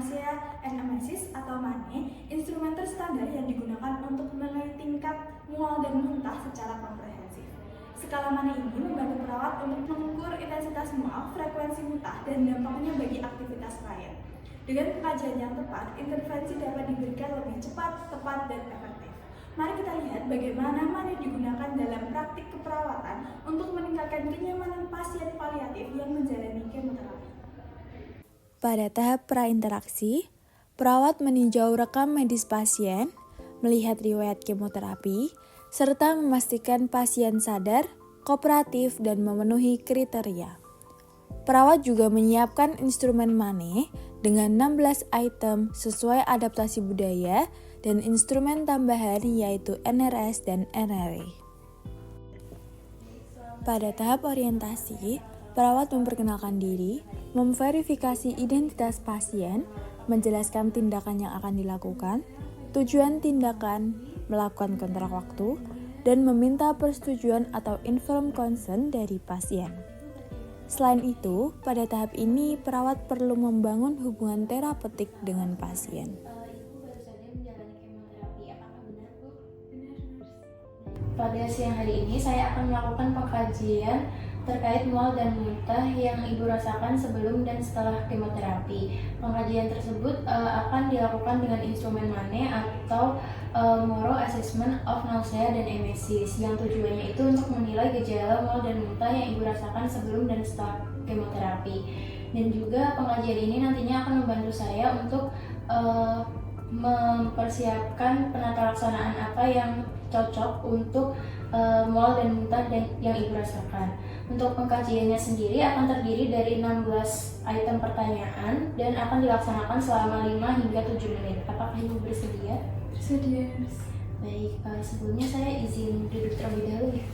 nausea and emesis atau MANE, instrumen terstandar yang digunakan untuk menilai tingkat mual dan muntah secara komprehensif. Skala MANE ini membantu perawat untuk mengukur intensitas mual, frekuensi muntah, dan dampaknya bagi aktivitas klien. Dengan pengajian yang tepat, intervensi dapat diberikan lebih cepat, tepat, dan efektif. Mari kita lihat bagaimana MANE digunakan dalam praktik keperawatan untuk meningkatkan kenyamanan pasien paliatif yang menjalani kemoterapi. Pada tahap prainteraksi, perawat meninjau rekam medis pasien, melihat riwayat kemoterapi, serta memastikan pasien sadar, kooperatif, dan memenuhi kriteria. Perawat juga menyiapkan instrumen MANE dengan 16 item sesuai adaptasi budaya dan instrumen tambahan yaitu NRS dan NRE. Pada tahap orientasi, perawat memperkenalkan diri, memverifikasi identitas pasien, menjelaskan tindakan yang akan dilakukan, tujuan tindakan, melakukan kontrak waktu, dan meminta persetujuan atau informed consent dari pasien. Selain itu, pada tahap ini perawat perlu membangun hubungan terapeutik dengan pasien. Pada siang hari ini saya akan melakukan pengkajian terkait mual dan muntah yang Ibu rasakan sebelum dan setelah kemoterapi. Pengkajian tersebut akan dilakukan dengan instrumen MANE atau Moro Assessment of Nausea dan Emesis, yang tujuannya itu untuk menilai gejala mual dan muntah yang Ibu rasakan sebelum dan setelah kemoterapi. Dan juga pengkajian ini nantinya akan membantu saya untuk mempersiapkan penata laksanaan apa yang cocok untuk mual dan muntah yang Ibu rasakan. Untuk pengkajiannya sendiri akan terdiri dari 16 item pertanyaan dan akan dilaksanakan selama 5 hingga 7 menit. Apakah Ibu bersedia? Bersedia. Baik, sebelumnya saya izin duduk terlebih dahulu ya.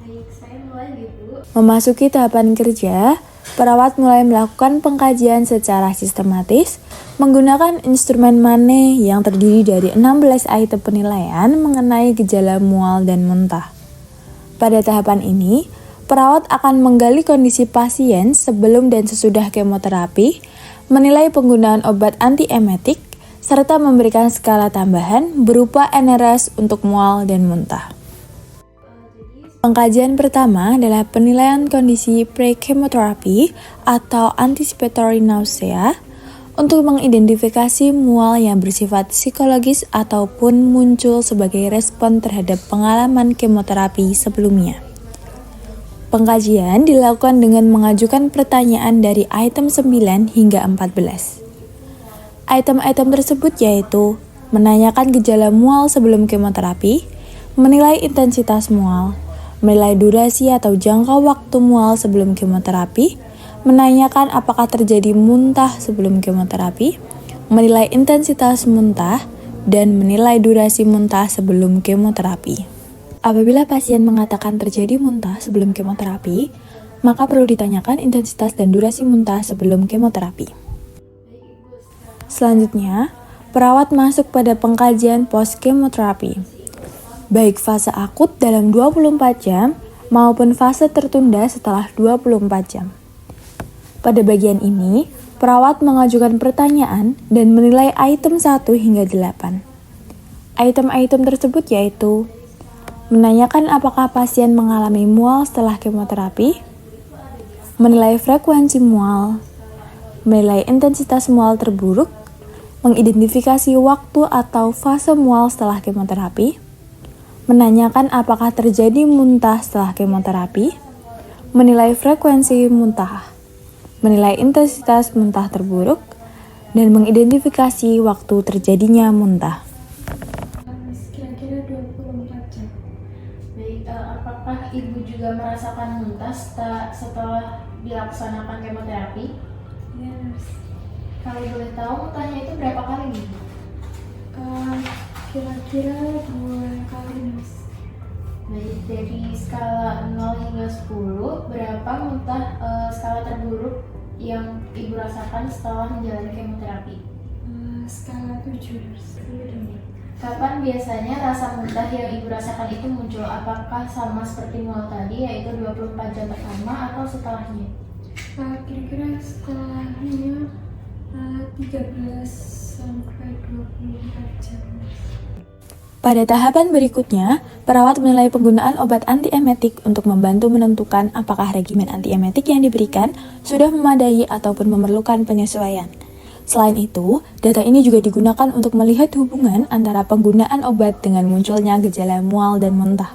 Baik, saya mulai Bu. Memasuki tahapan kerja, perawat mulai melakukan pengkajian secara sistematis menggunakan instrumen MANE yang terdiri dari 16 item penilaian mengenai gejala mual dan muntah. Pada tahapan ini, perawat akan menggali kondisi pasien sebelum dan sesudah kemoterapi, menilai penggunaan obat antiemetik, serta memberikan skala tambahan berupa NRS untuk mual dan muntah. Pengkajian pertama adalah penilaian kondisi pre-chemotherapy atau anticipatory nausea untuk mengidentifikasi mual yang bersifat psikologis ataupun muncul sebagai respon terhadap pengalaman kemoterapi sebelumnya. Pengkajian dilakukan dengan mengajukan pertanyaan dari item 9 hingga 14. Item-item tersebut yaitu menanyakan gejala mual sebelum kemoterapi, menilai intensitas mual, menilai durasi atau jangka waktu mual sebelum kemoterapi, menanyakan apakah terjadi muntah sebelum kemoterapi, menilai intensitas muntah, dan menilai durasi muntah sebelum kemoterapi. Apabila pasien mengatakan terjadi muntah sebelum kemoterapi, maka perlu ditanyakan intensitas dan durasi muntah sebelum kemoterapi. Selanjutnya, perawat masuk pada pengkajian post-kemoterapi, baik fase akut dalam 24 jam maupun fase tertunda setelah 24 jam. Pada bagian ini, perawat mengajukan pertanyaan dan menilai item 1 hingga 8. Item-item tersebut yaitu menanyakan apakah pasien mengalami mual setelah kemoterapi, menilai frekuensi mual, menilai intensitas mual terburuk, mengidentifikasi waktu atau fase mual setelah kemoterapi, menanyakan apakah terjadi muntah setelah kemoterapi, menilai frekuensi muntah, menilai intensitas muntah terburuk, dan mengidentifikasi waktu terjadinya muntah. Kira-kira 24 jam. Baik, apakah Ibu juga merasakan muntah setelah dilaksanakan kemoterapi? Yes. Kalau boleh tahu, muntahnya itu berapa kali nih? Kira-kira 2 kali, Mas. Baik, dari skala 0 hingga 10, berapa muntah skala terburuk yang Ibu rasakan setelah menjalani kemoterapi? Skala 7. Kapan biasanya rasa muntah yang Ibu rasakan itu muncul? Apakah sama seperti mual tadi, yaitu 24 jam pertama atau setelahnya? Kira-kira setelahnya 13 sampai 24 jam. Pada tahapan berikutnya, perawat menilai penggunaan obat antiemetik untuk membantu menentukan apakah regimen antiemetik yang diberikan sudah memadai ataupun memerlukan penyesuaian. Selain itu, data ini juga digunakan untuk melihat hubungan antara penggunaan obat dengan munculnya gejala mual dan muntah.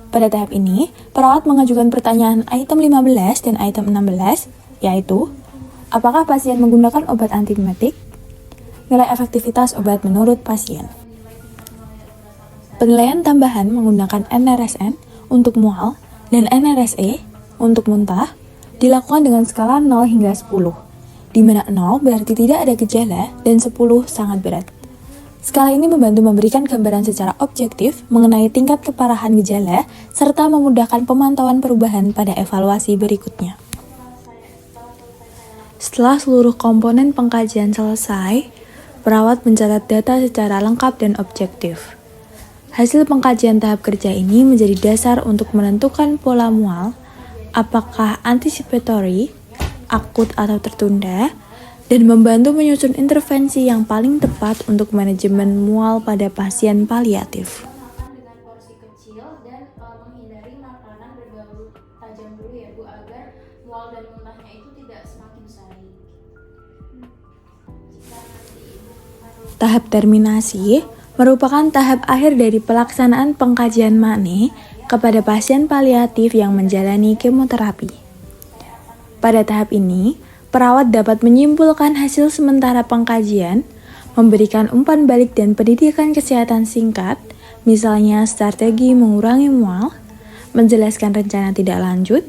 Pada tahap ini, perawat mengajukan pertanyaan item 15 dan item 16, yaitu, apakah pasien menggunakan obat antiemetik? Nilai efektivitas obat menurut pasien. Penilaian tambahan menggunakan NRSN untuk mual dan NRSE untuk muntah dilakukan dengan skala 0 hingga 10, di mana 0 berarti tidak ada gejala dan 10 sangat berat. Skala ini membantu memberikan gambaran secara objektif mengenai tingkat keparahan gejala serta memudahkan pemantauan perubahan pada evaluasi berikutnya. Setelah seluruh komponen pengkajian selesai, perawat mencatat data secara lengkap dan objektif. Hasil pengkajian tahap kerja ini menjadi dasar untuk menentukan pola mual, apakah anticipatory, akut atau tertunda, dan membantu menyusun intervensi yang paling tepat untuk manajemen mual pada pasien paliatif. Makan dengan porsi kecil dan menghindari makanan berbau tajam dulu ya Bu, agar mual dan muntahnya itu tidak semakin sering. Tahap terminasi merupakan tahap akhir dari pelaksanaan pengkajian MANE kepada pasien paliatif yang menjalani kemoterapi. Pada tahap ini, perawat dapat menyimpulkan hasil sementara pengkajian, memberikan umpan balik dan pendidikan kesehatan singkat, misalnya strategi mengurangi mual, menjelaskan rencana tidak lanjut,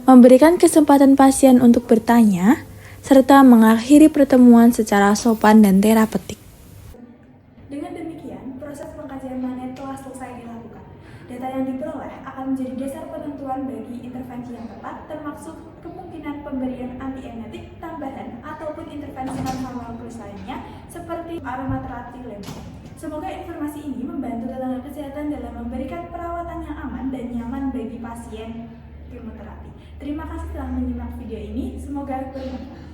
memberikan kesempatan pasien untuk bertanya, serta mengakhiri pertemuan secara sopan dan terapeutik. Dengan demikian, proses pengkajian MANE telah selesai dilakukan. Data yang diperoleh akan menjadi dasar penentuan bagi intervensi yang tepat, termasuk kemungkinan pemberian antiemetik tambahan ataupun intervensi non-hormonal plus lainnya seperti aromaterapi lembut. Semoga informasi ini membantu tenaga kesehatan dalam memberikan perawatan yang aman dan nyaman bagi pasien kemoterapi. Terima kasih telah menyimak video ini, semoga bermanfaat.